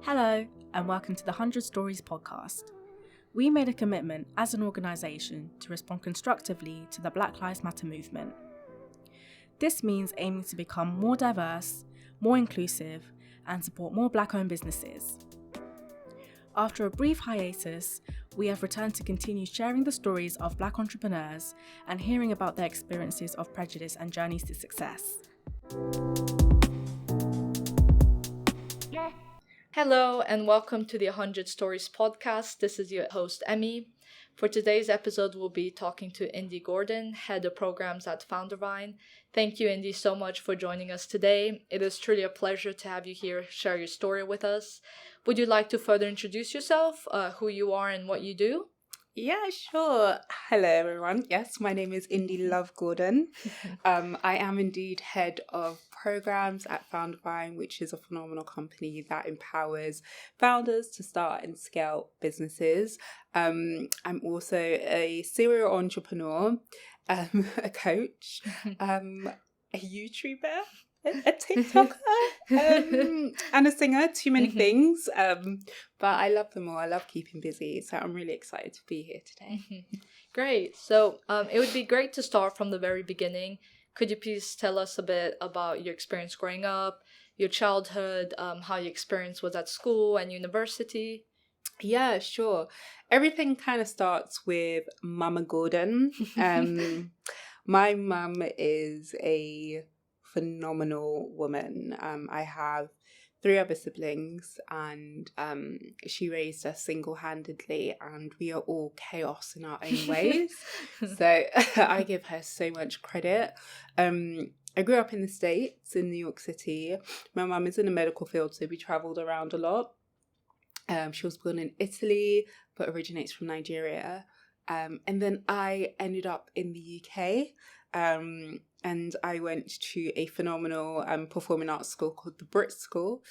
Hello, and welcome to the 100 Stories podcast. We made a commitment as an organisation to respond constructively to the Black Lives Matter movement. This means aiming to become more diverse, more inclusive, and support more Black-owned businesses. After a brief hiatus, we have returned to continue sharing the stories of Black entrepreneurs and hearing about their experiences of prejudice and journeys to success. Hello and welcome to the 100 Stories podcast. This is your host, Emmy. For today's episode, we'll be talking to Indy Gordon, Head of Programs at Foundervine. Thank you, Indy, so much for joining us today. It is truly a pleasure to have you here share your story with us. Would you like to further introduce yourself, who you are and what you do? Yeah, sure. Hello, everyone. Yes, my name is Indy Love Gordon. I am indeed head of programs at Foundervine, which is a phenomenal company that empowers founders to start and scale businesses. I'm also a serial entrepreneur, a coach, a YouTuber, a TikToker, and a singer. Too many things, but I love them all. I love keeping busy, so I'm really excited to be here today. Great. So it would be great to start from the very beginning. Could you please tell us a bit about your experience growing up, your childhood, how your experience was at school and university? Yeah, sure. Everything kind of starts with Mama Gordon. My mum is a phenomenal woman. I have 3 other siblings, and she raised us single-handedly, and we are all chaos in our own ways. So I give her so much credit. I grew up in the States, in New York City. My mum is in the medical field, so we travelled around a lot. She was born in Italy, but originates from Nigeria. And then I ended up in the UK. And I went to a phenomenal performing arts school called the Brit School,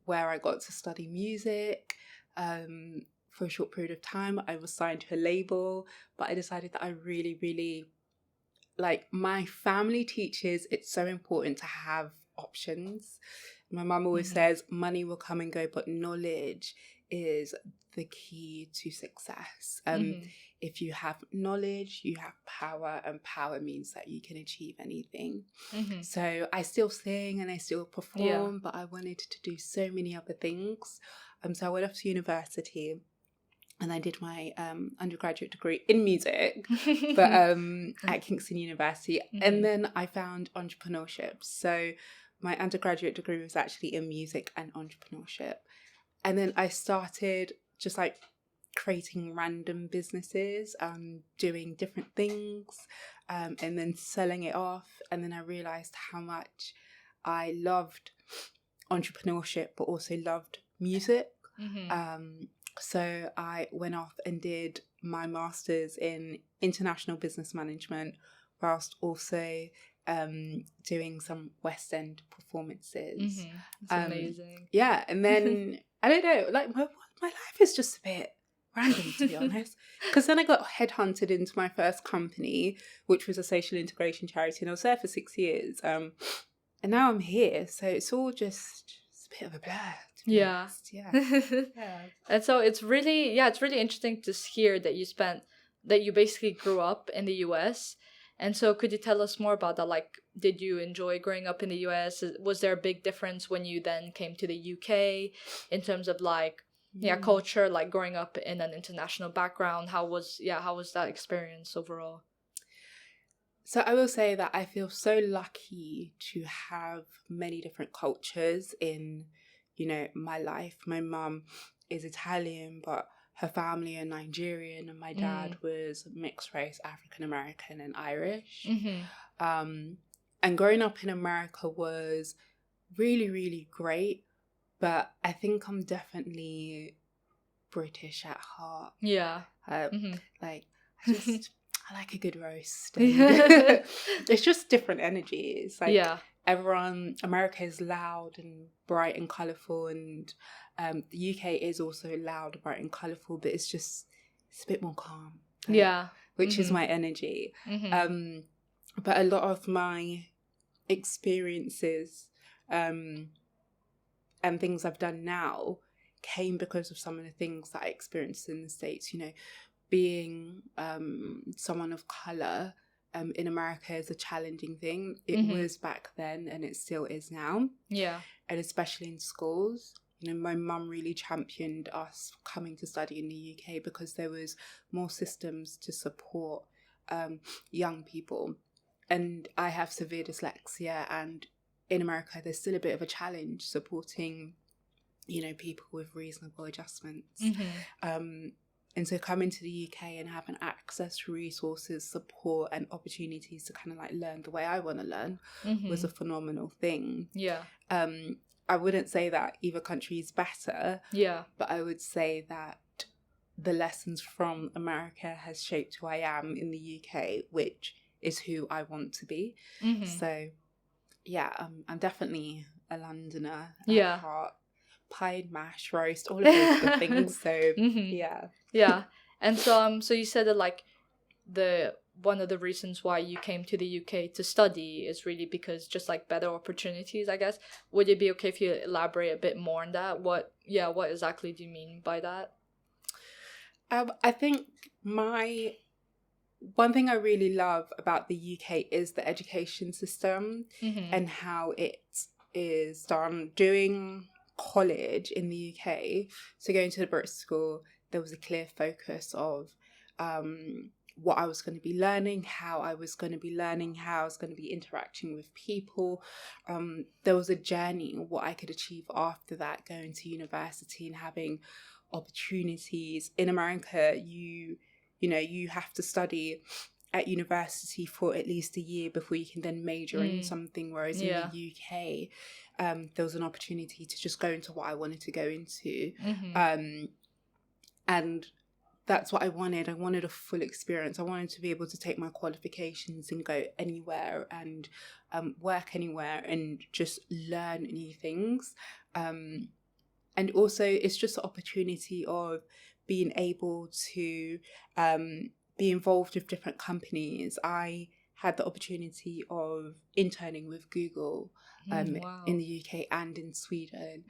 where I got to study music for a short period of time. I was signed to a label, but I decided that I really, really, my family teaches it's so important to have options. My mum always says money will come and go, but knowledge is the key to success. If you have knowledge, you have power, and power means that you can achieve anything. So I still sing and I still perform, but I wanted to do so many other things. So I went off to university and I did my undergraduate degree in music, but at Kingston University. And then I found entrepreneurship. So my undergraduate degree was actually in music and entrepreneurship. And then I started just creating random businesses, doing different things, and then selling it off. And then I realized how much I loved entrepreneurship, but also loved music. So I went off and did my master's in international business management, whilst also doing some West End performances. That's amazing. Yeah, and then I don't know, my life is just a bit random, to be honest, because then I got headhunted into my first company, which was a social integration charity, and I was there for 6 years, and now I'm here, so it's all just a bit of a blur, to be honest. And so it's really interesting to hear that you basically grew up in the US. And so could you tell us more about that? Did you enjoy growing up in the US? Was there a big difference when you then came to the UK in terms of culture, growing up in an international background? How was that experience overall? So I will say that I feel so lucky to have many different cultures in, my life. My mum is Italian, but her family are Nigerian, and my dad was mixed race, African American and Irish. And growing up in America was really, really great, but I think I'm definitely British at heart. I like a good roast. It's just different energies. America is loud and bright and colourful, and the UK is also loud, bright and colourful, but it's a bit more calm. Which is my energy. But a lot of my experiences and things I've done now came because of some of the things that I experienced in the States. You know, being someone of colour in America is a challenging thing. It was back then, and it still is now. Yeah. And especially in schools. You know, my mum really championed us coming to study in the UK because there was more systems to support young people. And I have severe dyslexia, and in America there's still a bit of a challenge supporting, you know, people with reasonable adjustments. And so coming to the UK and having access to resources, support and opportunities to kind of like learn the way I want to learn was a phenomenal thing. Yeah. I wouldn't say that either country is better. Yeah. But I would say that the lessons from America has shaped who I am in the UK, which is who I want to be. So, yeah, I'm definitely a Londoner at heart. Pie and mash, roast, all of those good things. So, yeah. Yeah. And so you said that like one of the reasons why you came to the UK to study is really because just like better opportunities, I guess. Would it be okay if you elaborate a bit more on that? What exactly do you mean by that? I think one thing I really love about the UK is the education system and how it is done. Doing college in the UK, so going to the British school, there was a clear focus of what I was going to be learning, how I was going to be learning, how I was going to be interacting with people. There was a journey, what I could achieve after that, going to university and having opportunities. In America, you have to study at university for at least a year before you can then major in something, whereas in the UK, there was an opportunity to just go into what I wanted to go into. And that's what I wanted. I wanted a full experience. I wanted to be able to take my qualifications and go anywhere and work anywhere and just learn new things. And also, it's just the opportunity of being able to be involved with different companies. I had the opportunity of interning with Google in the UK and in Sweden.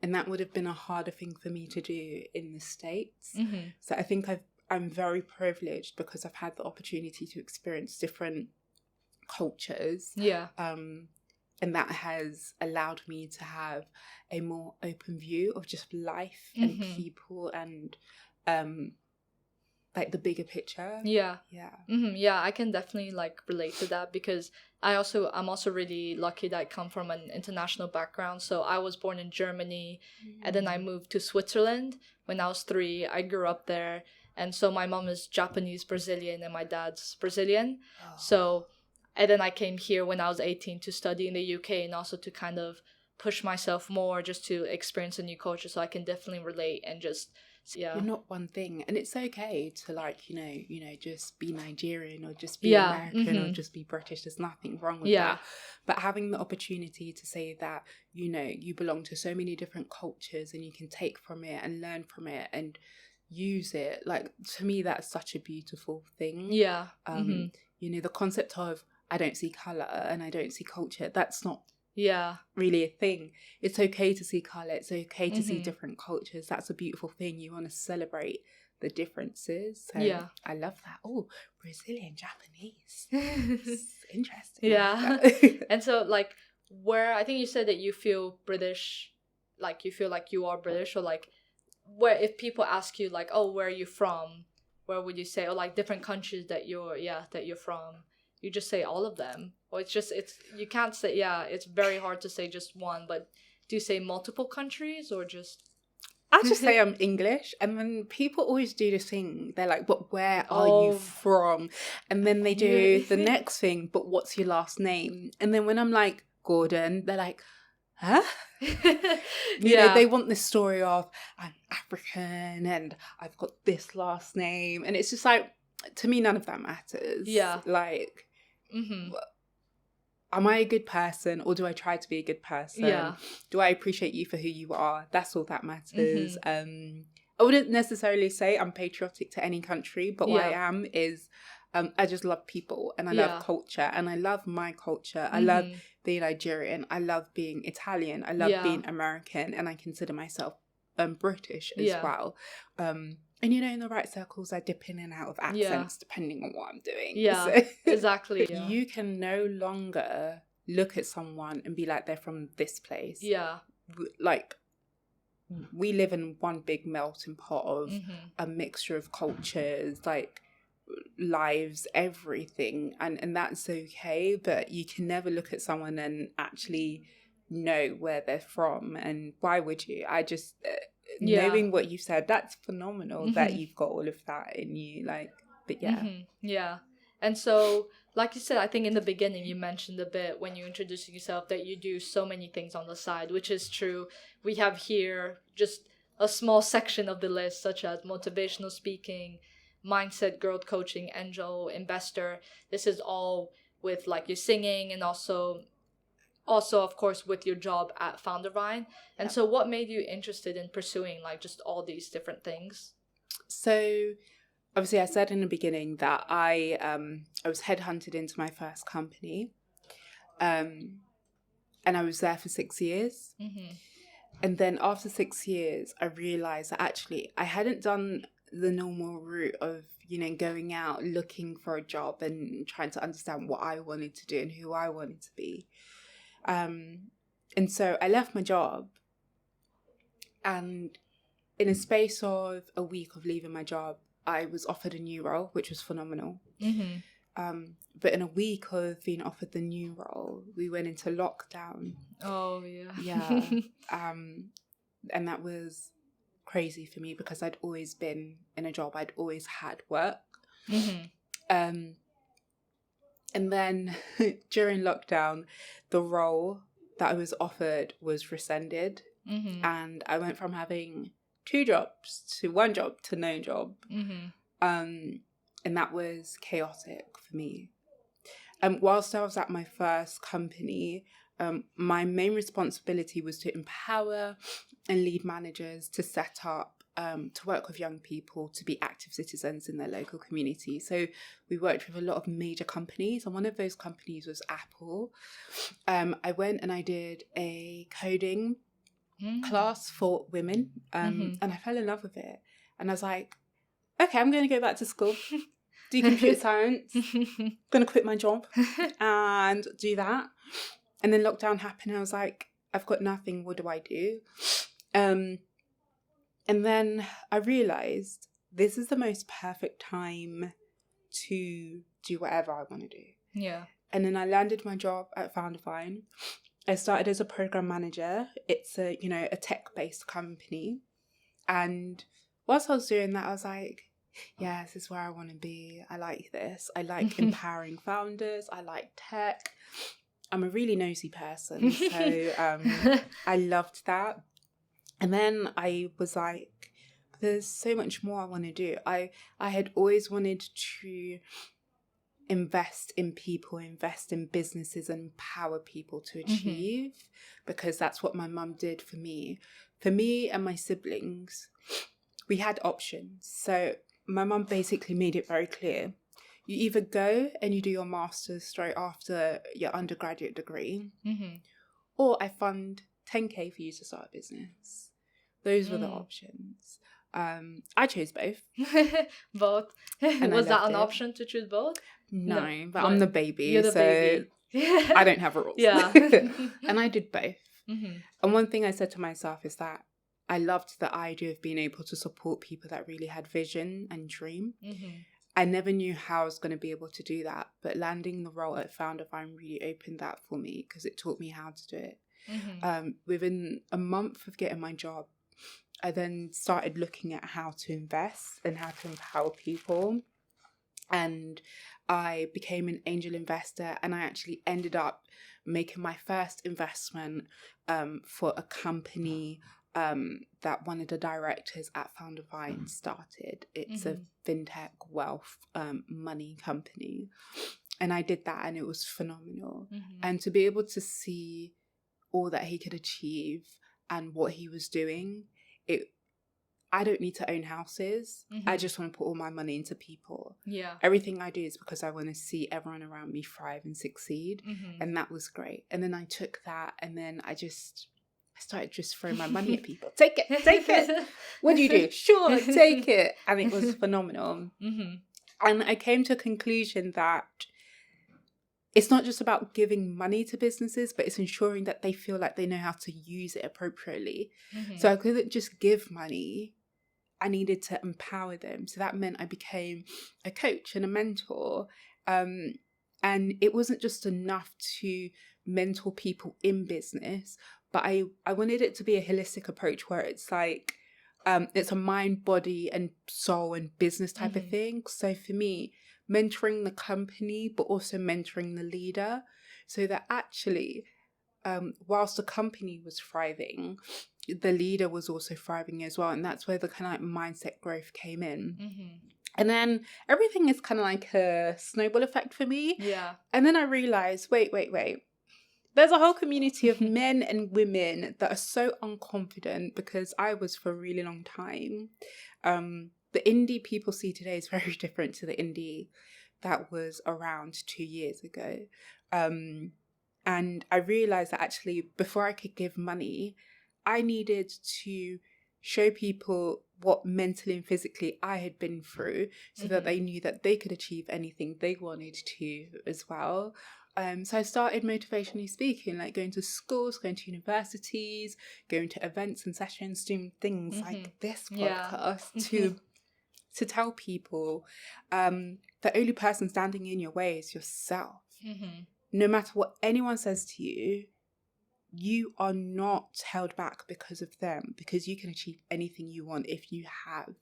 And that would have been a harder thing for me to do in the States. So I think I'm very privileged because I've had the opportunity to experience different cultures. Yeah. And that has allowed me to have a more open view of just life and people and like the bigger picture. Yeah. Yeah, I can definitely like relate to that because I'm also really lucky that I come from an international background. So I was born in Germany and then I moved to Switzerland when I was 3. I grew up there. And so my mom is Japanese Brazilian and my dad's Brazilian. And then I came here when I was 18 to study in the UK and also to kind of push myself more just to experience a new culture. So I can definitely relate and just, yeah. You're not one thing. And it's okay to like, you know, just be Nigerian or just be American or just be British. There's nothing wrong with that. But having the opportunity to say that, you know, you belong to so many different cultures and you can take from it and learn from it and use it. Like, to me, that's such a beautiful thing. Yeah. You know, the concept of I don't see colour and I don't see culture, that's not really a thing. It's okay to see colour, it's okay to see different cultures. That's a beautiful thing. You want to celebrate the differences. So I love that. Oh, Brazilian, Japanese. It's interesting. Yeah. And so like where I think you said that you feel British, like you feel like you are British, or like where if people ask you like, oh, where are you from? Where would you say, or like different countries that you're from? You just say all of them, or it's you can't say, it's very hard to say just one, but do you say multiple countries or just? I just say I'm English, and then people always do this thing. They're like, but where are you from? And then they do the next thing, but what's your last name? And then when I'm like, Gordon, they're like, huh? You know, they want this story of I'm African and I've got this last name. And it's just like, to me, none of that matters. Yeah. Like, am I a good person or do I try to be a good person? Yeah. Do I appreciate you for who you are? That's all that matters. I wouldn't necessarily say I'm patriotic to any country, but what I am is I just love people and I love culture and I love my culture. I love being Nigerian. I love being Italian. I love being American, and I consider myself British as well. And in the right circles, I dip in and out of accents depending on what I'm doing. Yeah, so exactly. Yeah. You can no longer look at someone and be like, they're from this place. Yeah. Like, we live in one big melting pot of a mixture of cultures, like lives, everything, and that's okay, but you can never look at someone and actually know where they're from. And why would you? I just knowing what you said, that's phenomenal that you've got all of that in you, like, but yeah. And so, like you said, I think in the beginning you mentioned a bit when you introduced yourself that you do so many things on the side, which is true. We have here just a small section of the list, such as motivational speaking, mindset, growth coaching, angel investor. This is all with like your singing, and also of course with your job at Foundervine. And so what made you interested in pursuing like just all these different things? So obviously I said in the beginning that I was headhunted into my first company, and I was there for 6 years. And then after 6 years I realized that actually I hadn't done the normal route of going out looking for a job and trying to understand what I wanted to do and who I wanted to be. And so I left my job, and in a space of a week of leaving my job, I was offered a new role, which was phenomenal. But in a week of being offered the new role, we went into lockdown. Oh, yeah. Yeah. And that was crazy for me because I'd always been in a job. I'd always had work. And then during lockdown, the role that I was offered was rescinded. And I went from having 2 jobs to 1 job to no job. And that was chaotic for me. Whilst I was at my first company, my main responsibility was to empower and lead managers to set up, to work with young people to be active citizens in their local community. So we worked with a lot of major companies, and one of those companies was Apple. I went and I did a coding class for women, and I fell in love with it. And I was like, okay, I'm going to go back to school, do computer science, going to quit my job and do that. And then lockdown happened, and I was like, I've got nothing, what do I do? And then I realised this is the most perfect time to do whatever I want to do. Yeah. And then I landed my job at Foundervine. I started as a program manager. It's a tech-based company. And whilst I was doing that, I was like, yeah, this is where I want to be. I like this. I like empowering founders. I like tech. I'm a really nosy person. So I loved that. And then I was like, there's so much more I want to do. I had always wanted to invest in people, invest in businesses, and empower people to achieve, because that's what my mum did for me. For me and my siblings, we had options. So my mum basically made it very clear. You either go and you do your master's straight after your undergraduate degree, or I fund 10k for you to start a business. Those were the options. I chose both. Both. Was that an option to choose both? No, but I'm the baby, you're the so baby. I don't have rules. Yeah. And I did both. And one thing I said to myself is that I loved the idea of being able to support people that really had vision and dream. I never knew how I was going to be able to do that, but landing the role at Foundervine really opened that for me because it taught me how to do it. Within a month of getting my job, I then started looking at how to invest and how to empower people. And I became an angel investor, and I actually ended up making my first investment for a company that one of the directors at Foundervine started. It's a fintech wealth money company. And I did that, and it was phenomenal. And to be able to see all that he could achieve and what he was doing, I don't need to own houses. I just want to put all my money into people. Yeah. Everything I do is because I want to see everyone around me thrive and succeed. And that was great. And then I took that and then I started just throwing my money at people. Take it. What do you do? Sure, take it. And it was phenomenal. And I came to a conclusion that it's not just about giving money to businesses, but it's ensuring that they feel like they know how to use it appropriately. So I couldn't just give money. I needed to empower them. So that meant I became a coach and a mentor. And it wasn't just enough to mentor people in business, but I wanted it to be a holistic approach where it's like, it's a mind, body, and soul and business type of thing. So for me, mentoring the company, but also mentoring the leader, so that actually, whilst the company was thriving, the leader was also thriving as well. And that's where the kind of like mindset growth came in. And then everything is kind of like a snowball effect for me. Yeah. And then I realized, wait. There's a whole community of men and women that are so unconfident, because I was for a really long time. The indie people see today is very different to the indie that was around 2 years ago. And I realized that actually before I could give money, I needed to show people what mentally and physically I had been through, so that they knew that they could achieve anything they wanted to as well. So I started motivationally speaking, like going to schools, going to universities, going to events and sessions, doing things like this podcast to tell people the only person standing in your way is yourself. No matter what anyone says to you, you are not held back because of them, because you can achieve anything you want if you have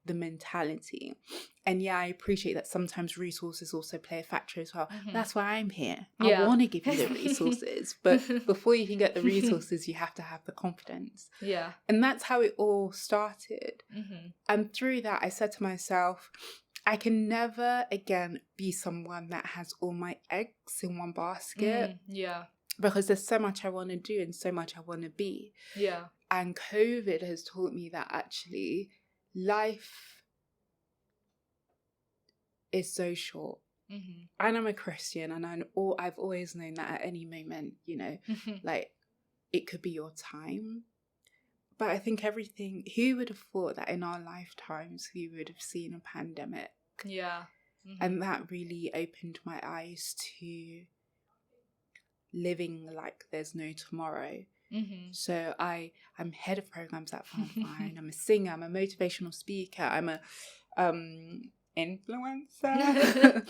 the mentality. And yeah, I appreciate that sometimes resources also play a factor as well. That's why I'm here. I want to give you the resources, but before you can get the resources, you have to have the confidence. Yeah. And that's how it all started. And through that, I said to myself, I can never again be someone that has all my eggs in one basket. Yeah. Because there's so much I want to do and so much I want to be. Yeah. And COVID has taught me that actually life is so short. And I'm a Christian, and I've always known that at any moment, you know, like it could be your time. But I think who would have thought that in our lifetimes we would have seen a pandemic? Yeah. And that really opened my eyes to living like there's no tomorrow. So I'm head of programs at Foundervine. I'm a singer, I'm a motivational speaker, I'm a influencer.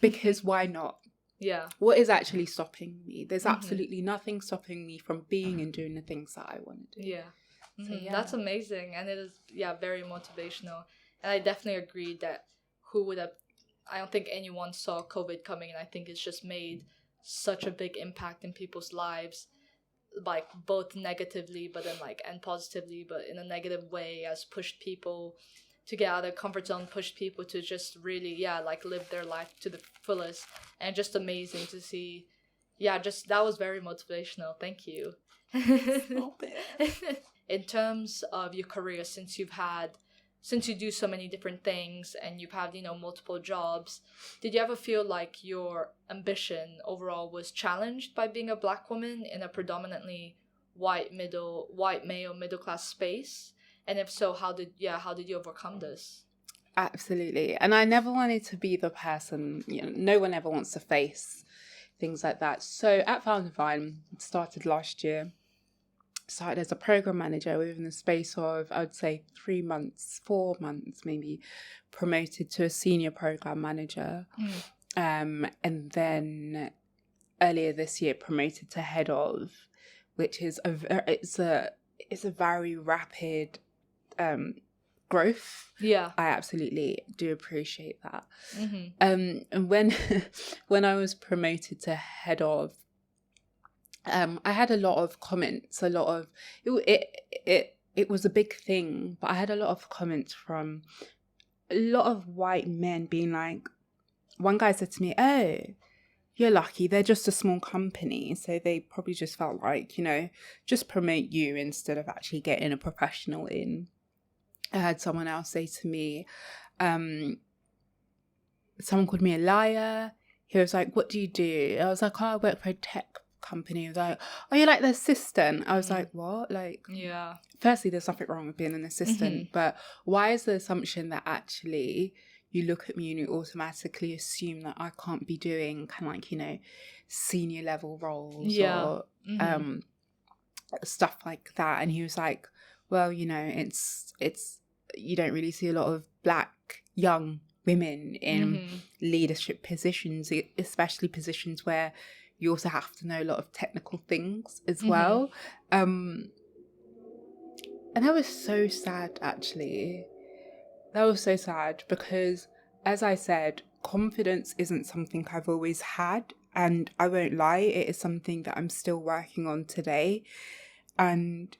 Because why not? Yeah. What is actually stopping me? There's absolutely nothing stopping me from being and doing the things that I want to do. Yeah. So, yeah. That's amazing. And it is, very motivational. And I definitely agree that I don't think anyone saw COVID coming, and I think it's just made such a big impact in people's lives, like both negatively and positively, but in a negative way, has pushed people to get out of their comfort zone, pushed people to just really live their life to the fullest. And just amazing to see. Just that was very motivational. Thank you. Stop it. In terms of your career, since you do so many different things and you've had, multiple jobs, did you ever feel like your ambition overall was challenged by being a Black woman in a predominantly white male middle class space? And if so, how did you overcome this? Absolutely. And I never wanted to be the person, no one ever wants to face things like that. So at Foundervine, started last year, started as a program manager. Within the space of, I would say 4 months maybe, promoted to a senior program manager. And then earlier this year promoted to head of, which is it's a very rapid growth. Yeah. I absolutely do appreciate that. And when I was promoted to head of, I had a lot of comments, it was a big thing, but I had a lot of comments from a lot of white men being like, one guy said to me, "Oh, you're lucky, they're just a small company, so they probably just felt like, just promote you instead of actually getting a professional in." I heard someone else say to me, someone called me a liar. He was like, what do you do? I was like, oh, I work for a tech company. He was like, oh, you're like the assistant. I was like, what? Like, yeah. Firstly, there's nothing wrong with being an assistant, but why is the assumption that actually you look at me and you automatically assume that I can't be doing kind of like, you know, senior level roles or stuff like that? And he was like, well, you know, it's you don't really see a lot of black young women in leadership positions, especially positions where you also have to know a lot of technical things as well. And that was so sad, actually. That was so sad because, as I said, confidence isn't something I've always had. And I won't lie, it is something that I'm still working on today. And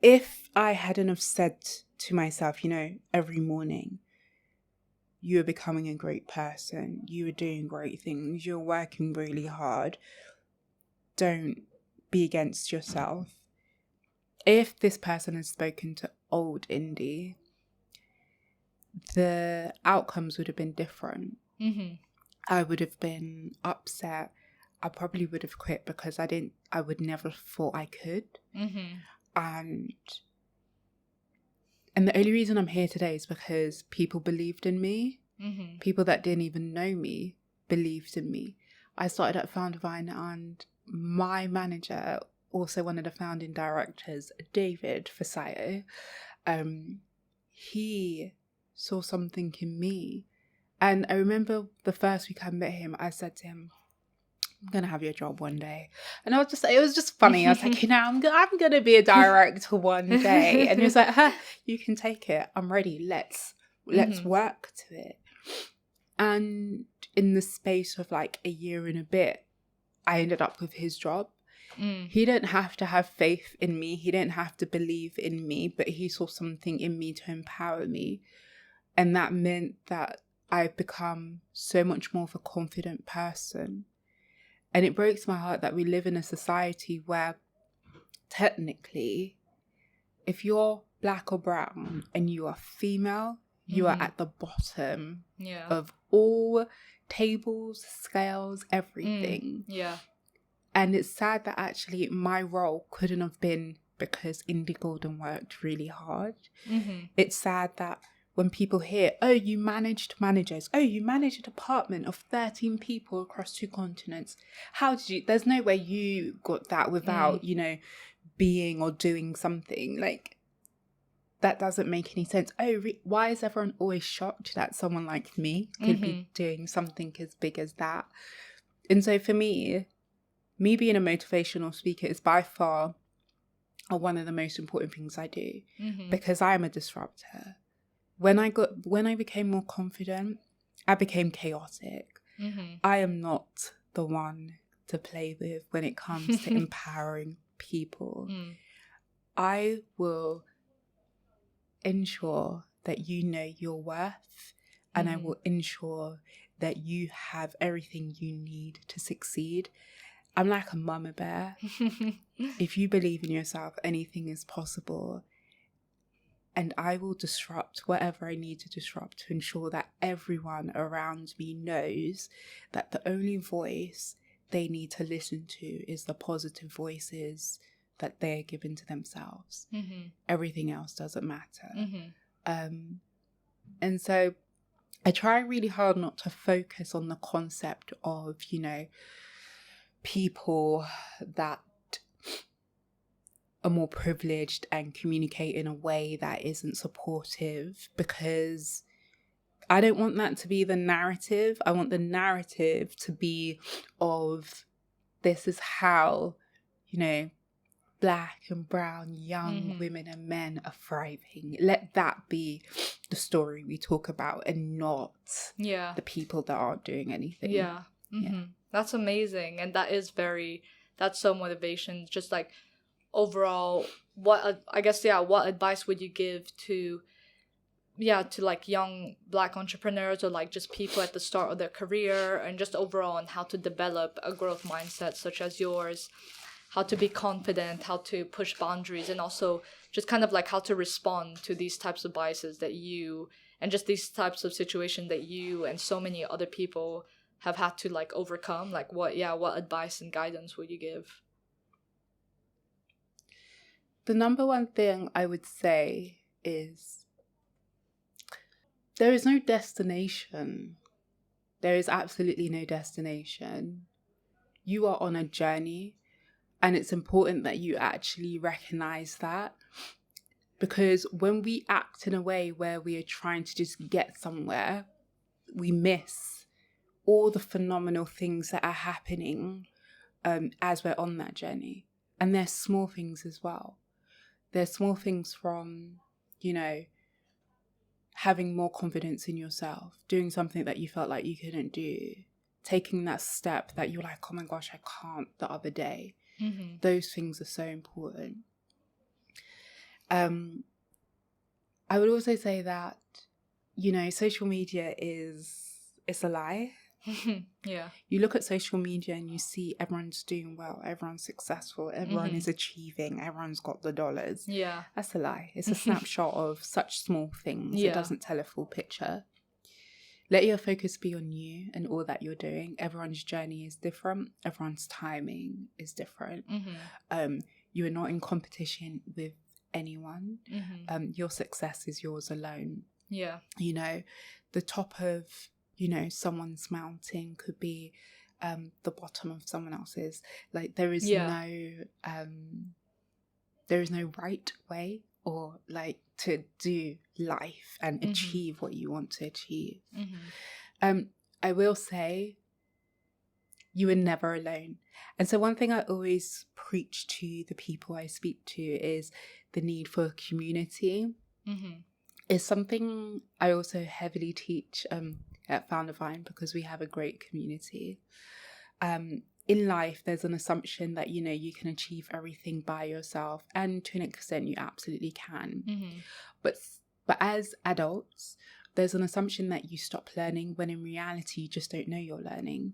if I hadn't have said to myself, you know, every morning, you are becoming a great person, you are doing great things, you're working really hard, don't be against yourself. If this person had spoken to old Indy, the outcomes would have been different. I would have been upset. I probably would have quit because I would never thought I could. And the only reason I'm here today is because people believed in me. People that didn't even know me believed in me. I started at Foundervine, and my manager, also one of the founding directors, David Fasayo, he saw something in me. And I remember the first week I met him, I said to him, I'm going to have your job one day. And it was just funny. I was like, you know, I'm going to be a director one day. And he was like, you can take it. I'm ready. Let's work to it. And in the space of like a year and a bit, I ended up with his job. He didn't have to have faith in me. He didn't have to believe in me, but he saw something in me to empower me. And that meant that I've become so much more of a confident person. And it breaks my heart that we live in a society where technically, if you're black or brown and you are female, you are at the bottom of all tables, scales, everything. And it's sad that actually my role couldn't have been because Indy Golden worked really hard. It's sad that when people hear, oh, you managed managers, oh, you managed a department of 13 people across 2 continents. How did you? There's no way you got that without, you know, being or doing something. Like, that doesn't make any sense. Oh, why is everyone always shocked that someone like me could be doing something as big as that? And so for me being a motivational speaker is by far one of the most important things I do because I am a disruptor. When I became more confident, I became chaotic. I am not the one to play with when it comes to empowering people. I will ensure that you know your worth, and I will ensure that you have everything you need to succeed. I'm like a mama bear. If you believe in yourself, anything is possible. And I will disrupt whatever I need to disrupt to ensure that everyone around me knows that the only voice they need to listen to is the positive voices that they're given to themselves. Everything else doesn't matter. And so I try really hard not to focus on the concept of, you know, people that are more privileged and communicate in a way that isn't supportive, because I don't want that to be the narrative. I want the narrative to be of, this is how, you know, black and brown young women and men are thriving. Let that be the story we talk about, and not the people that aren't doing anything. That's amazing. And that's so motivation. Just like overall, what advice would you give to like young black entrepreneurs, or like just people at the start of their career, and just overall on how to develop a growth mindset such as yours? how to be confident, how to push boundaries, and also just kind of like how to respond to these types of biases that you, and just these types of situations that you and so many other people have had to like overcome. Like what advice and guidance would you give? The number one thing I would say is there is no destination. There is absolutely no destination. You are on a journey, and it's important that you actually recognize that, because when we act in a way where we are trying to just get somewhere, we miss all the phenomenal things that are happening as we're on that journey. And there's small things as well. There's small things from, having more confidence in yourself, doing something that you felt like you couldn't do, taking that step that you're like, oh my gosh, I can't, the other day. Mm-hmm. Those things are so important. I would also say that, social media it's a lie. Yeah. You look at social media and you see everyone's doing well, everyone's successful, everyone is achieving, everyone's got the dollars. Yeah. That's a lie. It's a snapshot of such small things. Yeah. It doesn't tell a full picture. Let your focus be on you and all that you're doing. Everyone's journey is different. Everyone's timing is different. Mm-hmm. You are not in competition with anyone. Mm-hmm. Your success is yours alone. Yeah. The top of someone's mountain could be the bottom of someone else's. Like there is no right way or like to do life and achieve what you want to achieve. I will say you are never alone. And so one thing I always preach to the people I speak to is the need for a community. It's something I also heavily teach at Foundervine, because we have a great community. In life, there's an assumption that, you can achieve everything by yourself. And to an extent, you absolutely can. But as adults, there's an assumption that you stop learning, when in reality, you just don't know you're learning.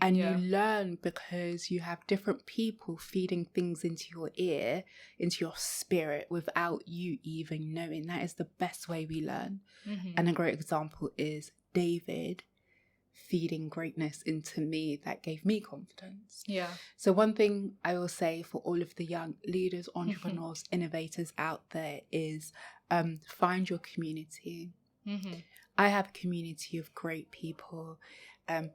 And you learn because you have different people feeding things into your ear, into your spirit, without you even knowing. That is the best way we learn. And a great example is David feeding greatness into me that gave me confidence. Yeah. So one thing I will say for all of the young leaders, entrepreneurs, innovators out there is find your community. I have a community of great people.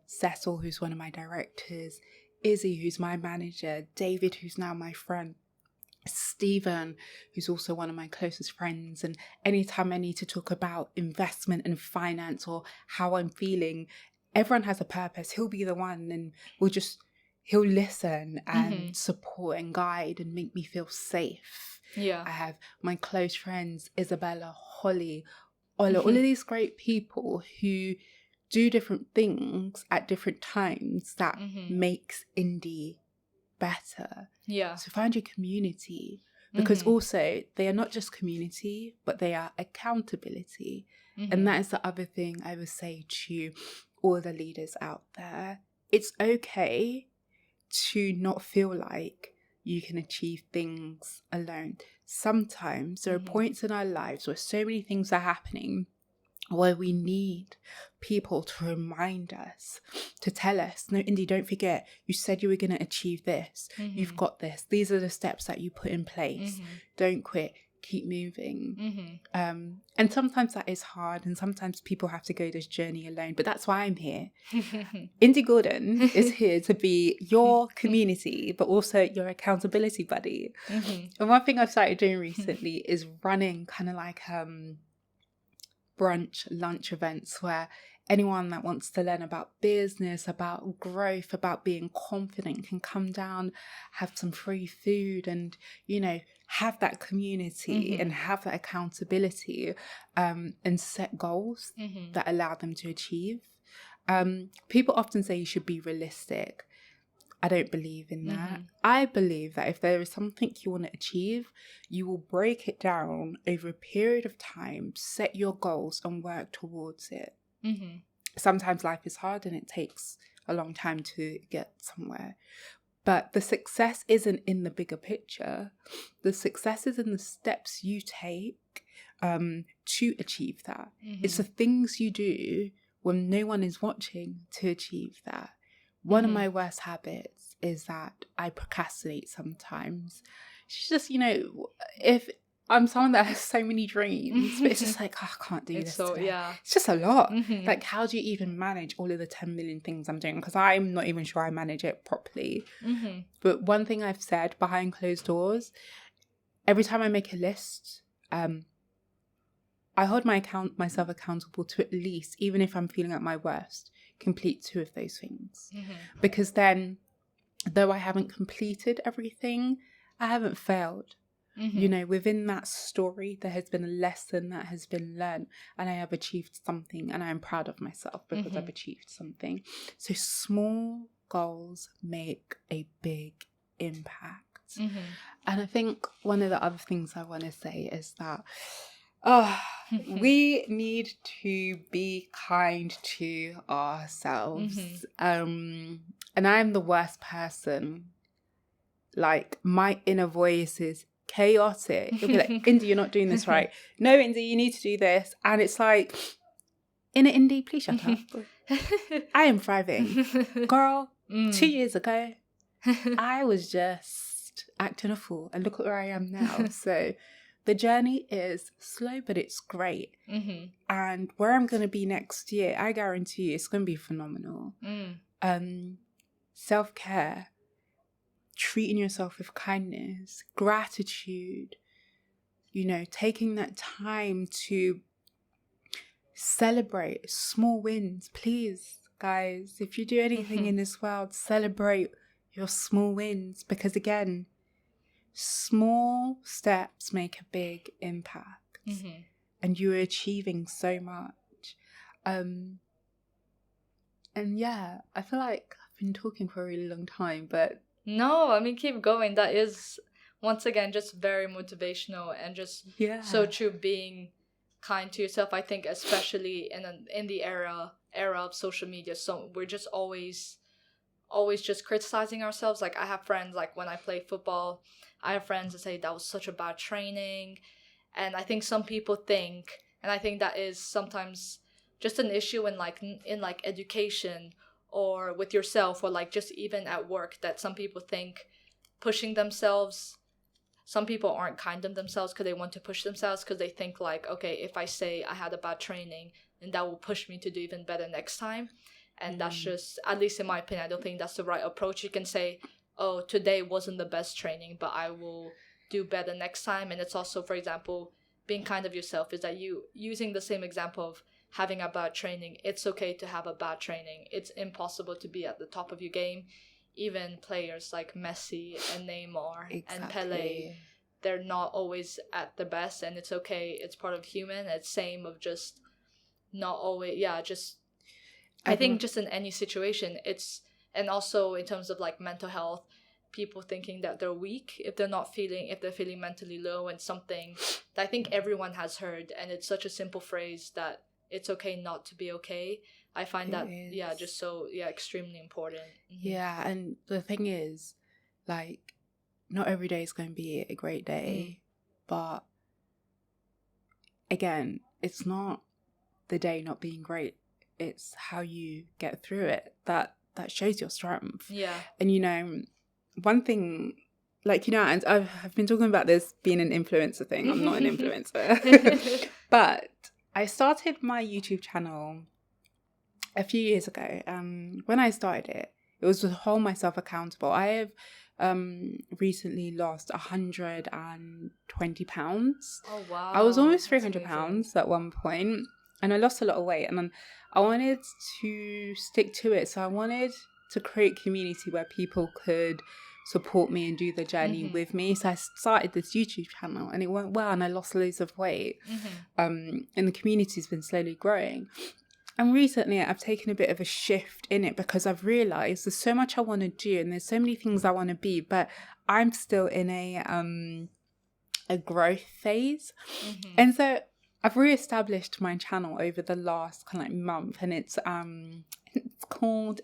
Cecil, who's one of my directors, Izzy, who's my manager, David, who's now my friend, Stephen, who's also one of my closest friends. And anytime I need to talk about investment and finance or how I'm feeling, everyone has a purpose. He'll be the one, and he'll listen and support and guide and make me feel safe. Yeah. I have my close friends, Isabella, Holly, Ola, all of these great people who do different things at different times that makes indie better. Yeah. So find your community, because also they are not just community, but they are accountability. And that is the other thing I would say to all the leaders out there. It's okay to not feel like you can achieve things alone. Sometimes there are points in our lives where so many things are happening where we need people to remind us, to tell us, no, Indy, don't forget, you said you were going to achieve this. You've got this. These are the steps that you put in place. Don't quit. Keep moving. And sometimes that is hard, and sometimes people have to go this journey alone, but that's why I'm here. Indy Gordon is here to be your community, but also your accountability buddy. And one thing I've started doing recently is running kind of like brunch lunch events where anyone that wants to learn about business, about growth, about being confident can come down, have some free food, and have that community and have that accountability, and set goals that allow them to achieve. People often say you should be realistic. I don't believe in that. I believe that if there is something you want to achieve, you will break it down over a period of time, set your goals and work towards it. Sometimes life is hard and it takes a long time to get somewhere. But the success isn't in the bigger picture. The success is in the steps you take to achieve that. It's the things you do when no one is watching to achieve that. One of my worst habits is that I procrastinate sometimes. It's just, if I'm someone that has so many dreams, but it's just like, I can't do this today. Yeah. It's just a lot. Like, how do you even manage all of the 10 million things I'm doing? Because I'm not even sure I manage it properly. But one thing I've said behind closed doors, every time I make a list, I hold myself accountable to at least, even if I'm feeling at my worst, complete 2 of those things. Because then, though I haven't completed everything, I haven't failed. Within that story, there has been a lesson that has been learned, and I have achieved something, and I am proud of myself because I've achieved something. So small goals make a big impact. And I think one of the other things I want to say is that we need to be kind to ourselves. And I'm the worst person. Like, my inner voice is chaotic. It'll be like, Indy, you're not doing this right. No, Indy, you need to do this. And it's like, inner Indy, please shut up. I am thriving. Girl, 2 years ago, I was just acting a fool. And look at where I am now. So the journey is slow, but it's great. And where I'm going to be next year, I guarantee you it's going to be phenomenal. Self-care, treating yourself with kindness, gratitude, taking that time to celebrate small wins. Please, guys, if you do anything in this world, celebrate your small wins, because again, small steps make a big impact, and you're achieving so much. And yeah, I feel like I've been talking for a really long time, but no, I mean, keep going. That is, once again, just very motivational and just so true. Being kind to yourself, I think, especially in the era of social media, so we're just always just criticizing ourselves. Like, I have friends, like, when I play football, I have friends that say that was such a bad training, and I think some people think, and I think that is sometimes just an issue in education, or with yourself, or like just even at work, that some people think pushing themselves, some people aren't kind to themselves because they want to push themselves, because they think like, okay, if I say I had a bad training, then that will push me to do even better next time. And that's just, at least in my opinion, I don't think that's the right approach. You can say, oh, today wasn't the best training, but I will do better next time. And it's also, for example, being kind of yourself is that you, using the same example of having a bad training, it's okay to have a bad training. It's impossible to be at the top of your game. Even players like Messi and Neymar and Pele, they're not always at the best, and it's okay. It's part of human. It's same of just not always, I think just in any situation, it's, and also in terms of like mental health, people thinking that they're weak if they're feeling mentally low, and something that I think everyone has heard, and it's such a simple phrase that it's okay not to be okay. I find that just so extremely important. Yeah, and the thing is, like, not every day is going to be a great day, but again, it's not the day not being great, it's how you get through it that shows your strength. And one thing, like, and I've been talking about this being an influencer thing. I'm not an influencer. But I started my YouTube channel a few years ago. When I started it, it was to hold myself accountable. I have recently lost 120 pounds. Oh, wow. I was almost 300 pounds at one point, and I lost a lot of weight, and I wanted to stick to it. So I wanted to create community where people could support me and do the journey with me. So I started this YouTube channel, and it went well, and I lost loads of weight. And the community's been slowly growing. And recently I've taken a bit of a shift in it, because I've realised there's so much I want to do, and there's so many things I want to be, but I'm still in a growth phase. And so I've reestablished my channel over the last kind of like month, and it's called,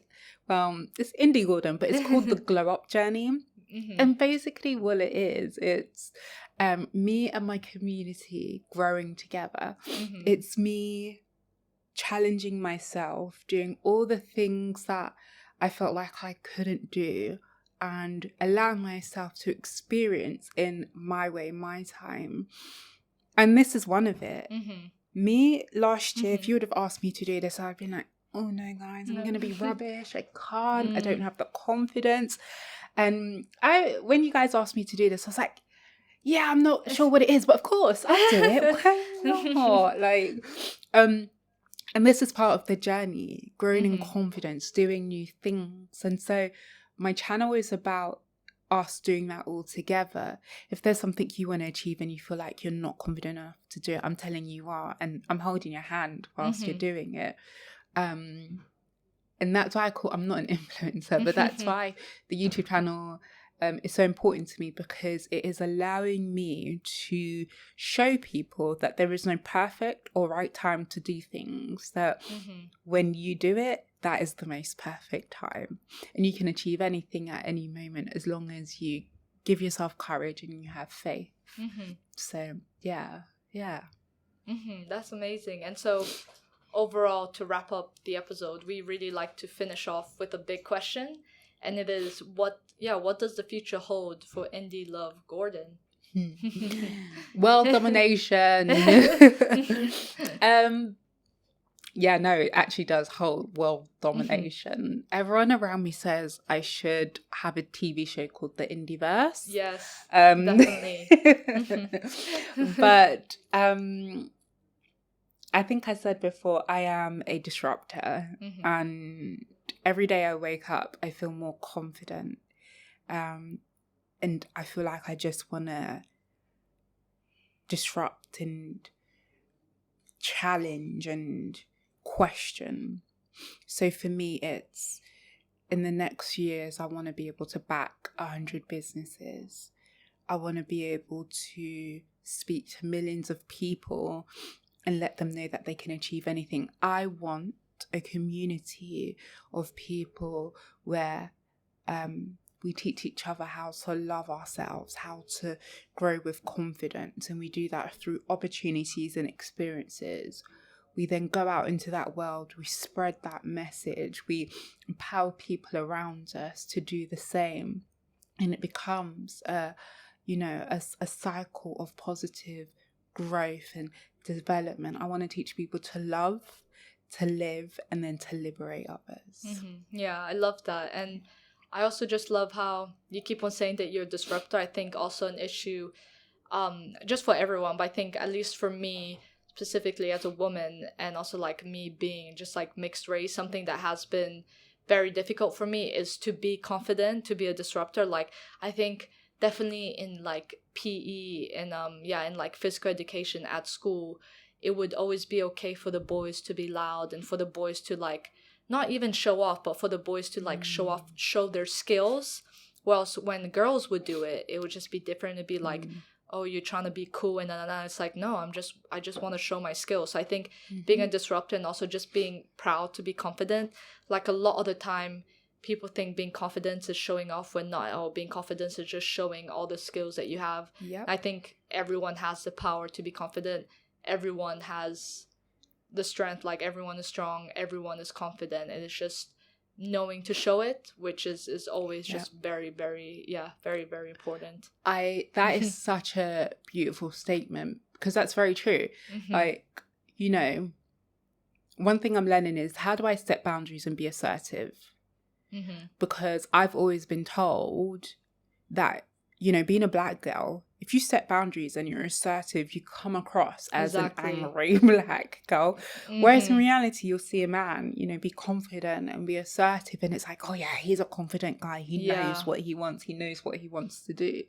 well, it's Indie Gordon, but it's called the Glow Up Journey. Mm-hmm. And basically what it is, it's me and my community growing together. Mm-hmm. It's me challenging myself, doing all the things that I felt like I couldn't do, and allowing myself to experience in my way, my time. And this is one of it. Mm-hmm. Me, last year, if you would have asked me to do this, I'd been like, oh no, guys, I'm going to be rubbish. I can't. I don't have the confidence. And when you guys asked me to do this, I was like, yeah, I'm not sure what it is, but of course, I'll do it. Why not? Like, and this is part of the journey, growing in confidence, doing new things. And so my channel is about us doing that all together. If there's something you want to achieve and you feel like you're not confident enough to do it, I'm telling you are, and I'm holding your hand whilst you're doing it. And that's why I'm not an influencer, but that's why the YouTube channel is so important to me, because it is allowing me to show people that there is no perfect or right time to do things, that when you do it, that is the most perfect time, and you can achieve anything at any moment as long as you give yourself courage and you have faith. So yeah. That's amazing. And so overall, to wrap up the episode, we really like to finish off with a big question, and it is, what does the future hold for Indie Love Gordon? World domination. Yeah, no, it actually does hold world domination. Everyone around me says I should have a TV show called The Indieverse. Yes, definitely. But I think I said before, I am a disruptor, and every day I wake up, I feel more confident, and I feel like I just want to disrupt and challenge and question. So for me, it's, in the next years, I want to be able to back 100 businesses. I want to be able to speak to millions of people and let them know that they can achieve anything. I want a community of people where we teach each other how to love ourselves, how to grow with confidence, and we do that through opportunities and experiences. We then go out into that world, we spread that message, we empower people around us to do the same, and it becomes a cycle of positive growth and development. I want to teach people to love, to live, and then to liberate others. Yeah, I love that. And I also just love how you keep on saying that you're a disruptor. I think also an issue, just for everyone, but I think at least for me, specifically as a woman, and also like me being just like mixed race, something that has been very difficult for me is to be confident, to be a disruptor. Like, I think definitely in like PE and in like physical education at school, it would always be okay for the boys to be loud and for the boys to like not even show off, but for the boys to like show their skills. Whilst when girls would do it, it would just be different. It'd be like, oh, you're trying to be cool, and then it's like, no, I just want to show my skills. So I think being a disruptor and also just being proud to be confident, like a lot of the time people think being confident is showing off, when not all. Being confident is just showing all the skills that you have. Yep. I think everyone has the power to be confident. Everyone has the strength, like everyone is strong, everyone is confident, and it's just knowing to show it, which is always just very, very, very, very important. That is such a beautiful statement, because that's very true. Like, one thing I'm learning is, how do I set boundaries and be assertive? Because I've always been told that, being a Black girl, if you set boundaries and you're assertive, you come across as an angry Black girl. Whereas in reality, you'll see a man, be confident and be assertive, and it's like, oh yeah, he's a confident guy. He knows what he wants. He knows what he wants to do.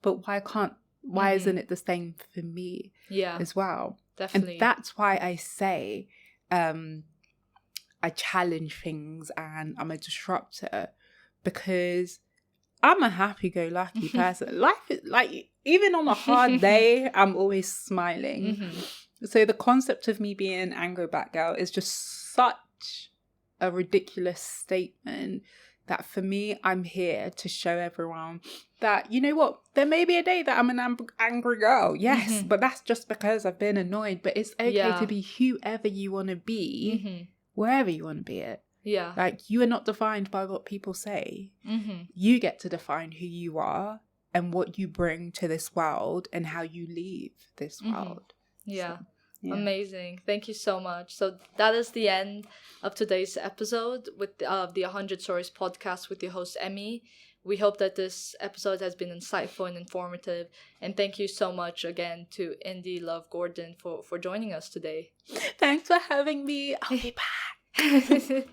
But why isn't it the same for me as well? Definitely. And that's why I say I challenge things and I'm a disruptor, because I'm a happy-go-lucky person. Life is like, even on a hard day, I'm always smiling. So the concept of me being an angry black girl is just such a ridiculous statement that for me, I'm here to show everyone that, you know what, there may be a day that I'm an angry girl. Yes, but that's just because I've been annoyed. But it's okay to be whoever you want to be, wherever you want to be it. Yeah. Like, you are not defined by what people say. You get to define who you are and what you bring to this world and how you leave this world. Yeah. So, yeah. Amazing. Thank you so much. So that is the end of today's episode with the 100 Stories podcast with your host, Emmy. We hope that this episode has been insightful and informative. And thank you so much again to Indy Love Gordon for joining us today. Thanks for having me. I'll be back.